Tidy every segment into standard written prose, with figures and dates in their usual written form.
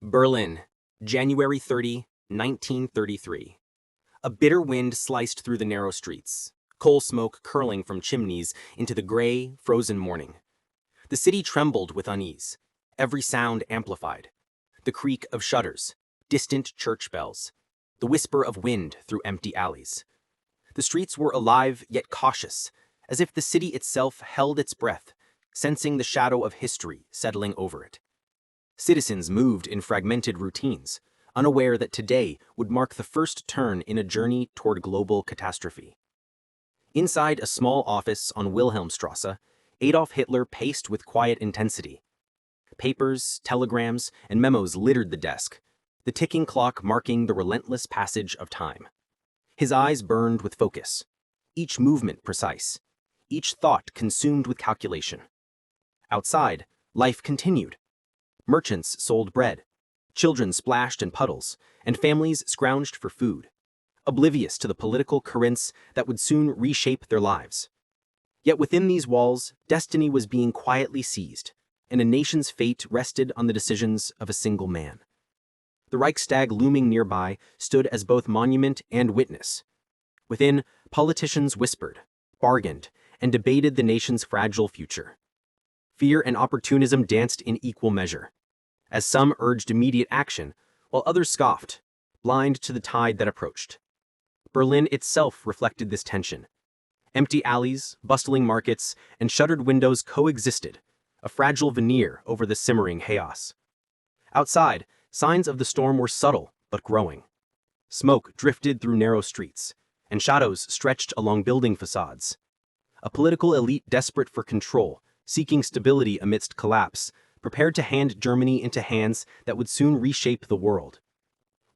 Berlin, January 30, 1933. A bitter wind sliced through the narrow streets, coal smoke curling from chimneys into the gray, frozen morning. The city trembled with unease, every sound amplified. The creak of shutters, distant church bells, the whisper of wind through empty alleys. The streets were alive yet cautious, as if the city itself held its breath, sensing the shadow of history settling over it. Citizens moved in fragmented routines, unaware that today would mark the first turn in a journey toward global catastrophe. Inside a small office on Wilhelmstrasse, Adolf Hitler paced with quiet intensity. Papers, telegrams, and memos littered the desk, the ticking clock marking the relentless passage of time. His eyes burned with focus, each movement precise, each thought consumed with calculation. Outside, life continued. Merchants sold bread, children splashed in puddles, and families scrounged for food, oblivious to the political currents that would soon reshape their lives. Yet within these walls, destiny was being quietly seized, and a nation's fate rested on the decisions of a single man. The Reichstag looming nearby stood as both monument and witness. Within, politicians whispered, bargained, and debated the nation's fragile future. Fear and opportunism danced in equal measure, as some urged immediate action, while others scoffed, blind to the tide that approached. Berlin itself reflected this tension. Empty alleys, bustling markets, and shuttered windows coexisted, a fragile veneer over the simmering chaos. Outside, signs of the storm were subtle but growing. Smoke drifted through narrow streets, and shadows stretched along building facades. A political elite desperate for control, seeking stability amidst collapse, prepared to hand Germany into hands that would soon reshape the world.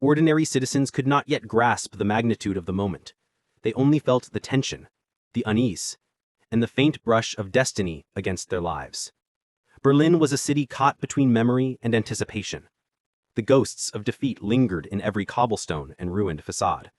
Ordinary citizens could not yet grasp the magnitude of the moment. They only felt the tension, the unease, and the faint brush of destiny against their lives. Berlin was a city caught between memory and anticipation. The ghosts of defeat lingered in every cobblestone and ruined facade.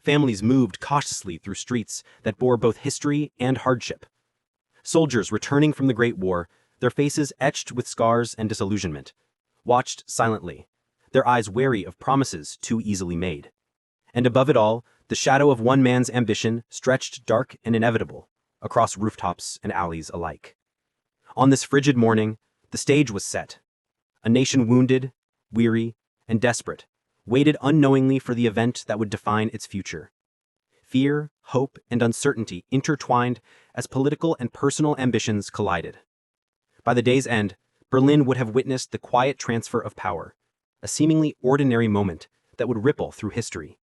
Families moved cautiously through streets that bore both history and hardship. Soldiers returning from the Great War, their faces etched with scars and disillusionment, watched silently, their eyes wary of promises too easily made. And above it all, the shadow of one man's ambition stretched dark and inevitable across rooftops and alleys alike. On this frigid morning, the stage was set. A nation wounded, weary, and desperate, waited unknowingly for the event that would define its future. Fear, hope, and uncertainty intertwined as political and personal ambitions collided. By the day's end, Berlin would have witnessed the quiet transfer of power, a seemingly ordinary moment that would ripple through history.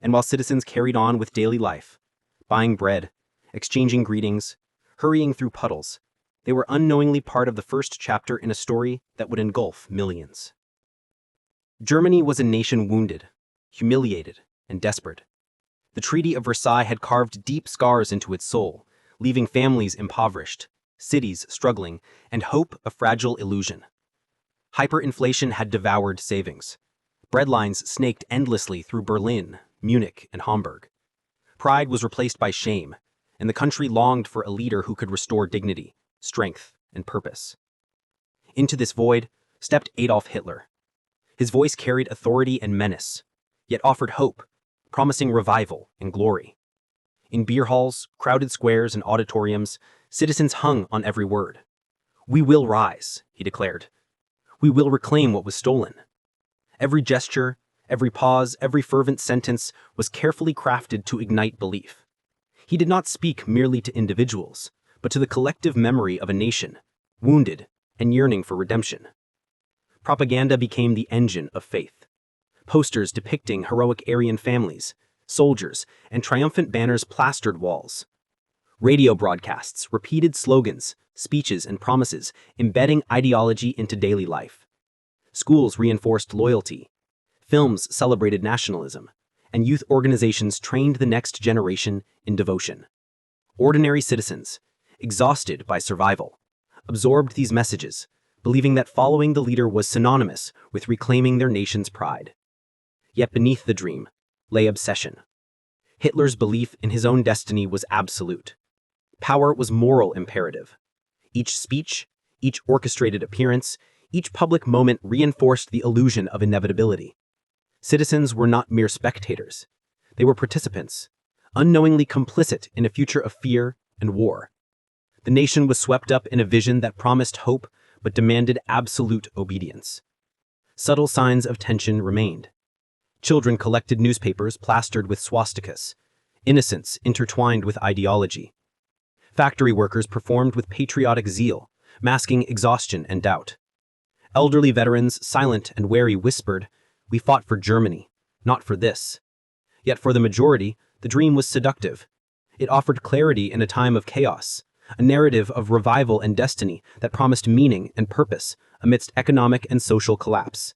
And while citizens carried on with daily life, buying bread, exchanging greetings, hurrying through puddles, they were unknowingly part of the first chapter in a story that would engulf millions. Germany was a nation wounded, humiliated, and desperate. The Treaty of Versailles had carved deep scars into its soul, leaving families impoverished, cities struggling, and hope a fragile illusion. Hyperinflation had devoured savings. Breadlines snaked endlessly through Berlin, Munich, and Hamburg. Pride was replaced by shame, and the country longed for a leader who could restore dignity, strength, and purpose. Into this void stepped Adolf Hitler. His voice carried authority and menace, yet offered hope, promising revival and glory. In beer halls, crowded squares, and auditoriums, citizens hung on every word. "We will rise," he declared. "We will reclaim what was stolen." Every gesture, every pause, every fervent sentence was carefully crafted to ignite belief. He did not speak merely to individuals, but to the collective memory of a nation, wounded and yearning for redemption. Propaganda became the engine of faith. Posters depicting heroic Aryan families, soldiers, and triumphant banners plastered walls. Radio broadcasts repeated slogans, speeches, and promises, embedding ideology into daily life. Schools reinforced loyalty. Films celebrated nationalism, and youth organizations trained the next generation in devotion. Ordinary citizens, exhausted by survival, absorbed these messages, believing that following the leader was synonymous with reclaiming their nation's pride. Yet beneath the dream lay obsession. Hitler's belief in his own destiny was absolute. Power was moral imperative. Each speech, each orchestrated appearance, Each public moment reinforced the illusion of inevitability. Citizens were not mere spectators. They were participants, unknowingly complicit in a future of fear and war. The nation was swept up in a vision that promised hope but demanded absolute obedience. Subtle signs of tension remained. Children collected newspapers plastered with swastikas, innocence intertwined with ideology. Factory workers performed with patriotic zeal, masking exhaustion and doubt. Elderly veterans, silent and wary, whispered, "We fought for Germany, not for this." Yet for the majority, the dream was seductive. It offered clarity in a time of chaos, a narrative of revival and destiny that promised meaning and purpose amidst economic and social collapse.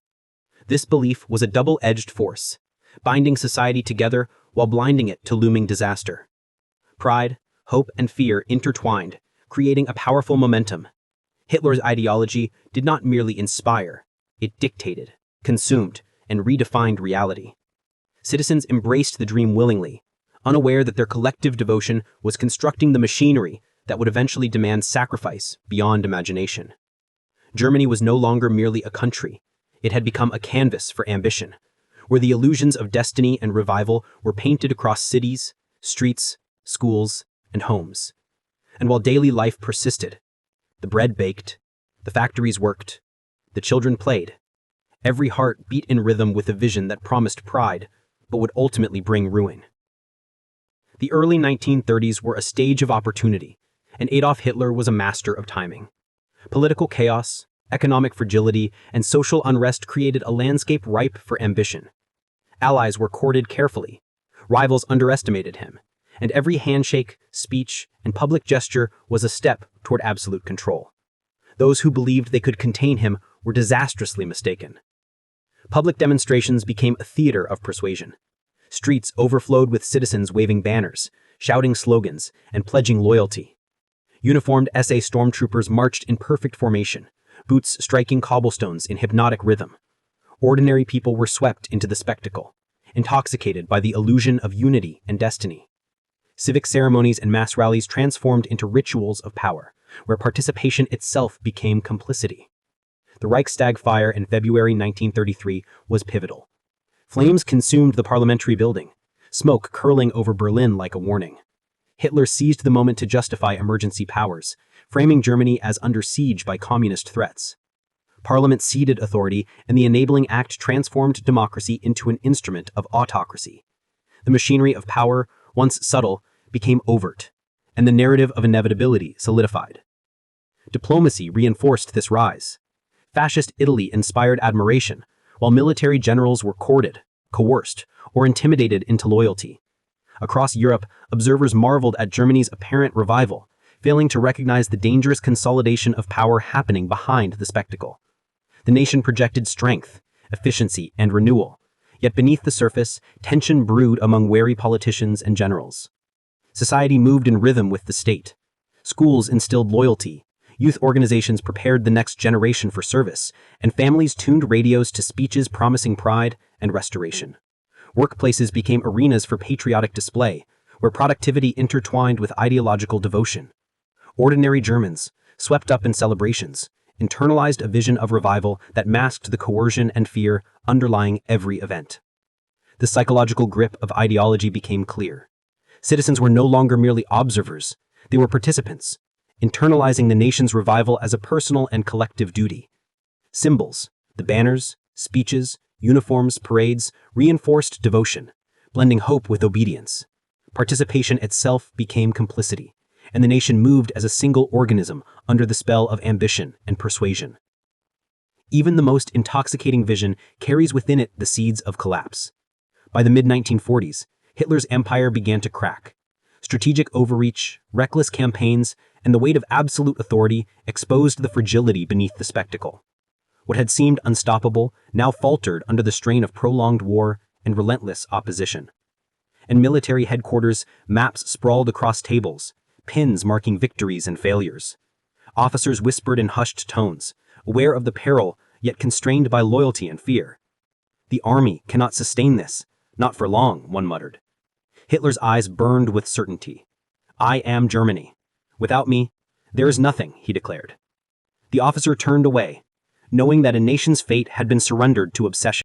This belief was a double-edged force, binding society together while blinding it to looming disaster. Pride, hope, and fear intertwined, creating a powerful momentum. Hitler's ideology did not merely inspire, it dictated, consumed, and redefined reality. Citizens embraced the dream willingly, unaware that their collective devotion was constructing the machinery that would eventually demand sacrifice beyond imagination. Germany was no longer merely a country. It had become a canvas for ambition, where the illusions of destiny and revival were painted across cities, streets, schools, and homes. And while daily life persisted, the bread baked, the factories worked, the children played, every heart beat in rhythm with a vision that promised pride, but would ultimately bring ruin. The early 1930s were a stage of opportunity, and Adolf Hitler was a master of timing. Political chaos, economic fragility, and social unrest created a landscape ripe for ambition. Allies were courted carefully, rivals underestimated him, and every handshake, speech, and public gesture was a step toward absolute control. Those who believed they could contain him were disastrously mistaken. Public demonstrations became a theater of persuasion. Streets overflowed with citizens waving banners, shouting slogans, and pledging loyalty. Uniformed SA stormtroopers marched in perfect formation, boots striking cobblestones in hypnotic rhythm. Ordinary people were swept into the spectacle, intoxicated by the illusion of unity and destiny. Civic ceremonies and mass rallies transformed into rituals of power, where participation itself became complicity. The Reichstag fire in February 1933 was pivotal. Flames consumed the parliamentary building, smoke curling over Berlin like a warning. Hitler seized the moment to justify emergency powers, framing Germany as under siege by communist threats. Parliament ceded authority, and the Enabling Act transformed democracy into an instrument of autocracy. The machinery of power, once subtle, became overt, and the narrative of inevitability solidified. Diplomacy reinforced this rise. Fascist Italy inspired admiration, while military generals were courted, coerced, or intimidated into loyalty. Across Europe, observers marveled at Germany's apparent revival, failing to recognize the dangerous consolidation of power happening behind the spectacle. The nation projected strength, efficiency, and renewal, yet beneath the surface, tension brewed among wary politicians and generals. Society moved in rhythm with the state. Schools instilled loyalty, youth organizations prepared the next generation for service, and families tuned radios to speeches promising pride and restoration. Workplaces became arenas for patriotic display, where productivity intertwined with ideological devotion. Ordinary Germans, swept up in celebrations, internalized a vision of revival that masked the coercion and fear underlying every event. The psychological grip of ideology became clear. Citizens were no longer merely observers, they were participants, internalizing the nation's revival as a personal and collective duty. Symbols, the banners, speeches, uniforms, parades, reinforced devotion, blending hope with obedience. Participation itself became complicity, and the nation moved as a single organism under the spell of ambition and persuasion. Even the most intoxicating vision carries within it the seeds of collapse. By the mid-1940s, Hitler's empire began to crack. Strategic overreach, reckless campaigns, and the weight of absolute authority exposed the fragility beneath the spectacle. What had seemed unstoppable now faltered under the strain of prolonged war and relentless opposition. In military headquarters, maps sprawled across tables, pins marking victories and failures. Officers whispered in hushed tones, aware of the peril, yet constrained by loyalty and fear. "The army cannot sustain this, not for long," one muttered. Hitler's eyes burned with certainty. "I am Germany. Without me, there is nothing," he declared. The officer turned away, knowing that a nation's fate had been surrendered to obsession.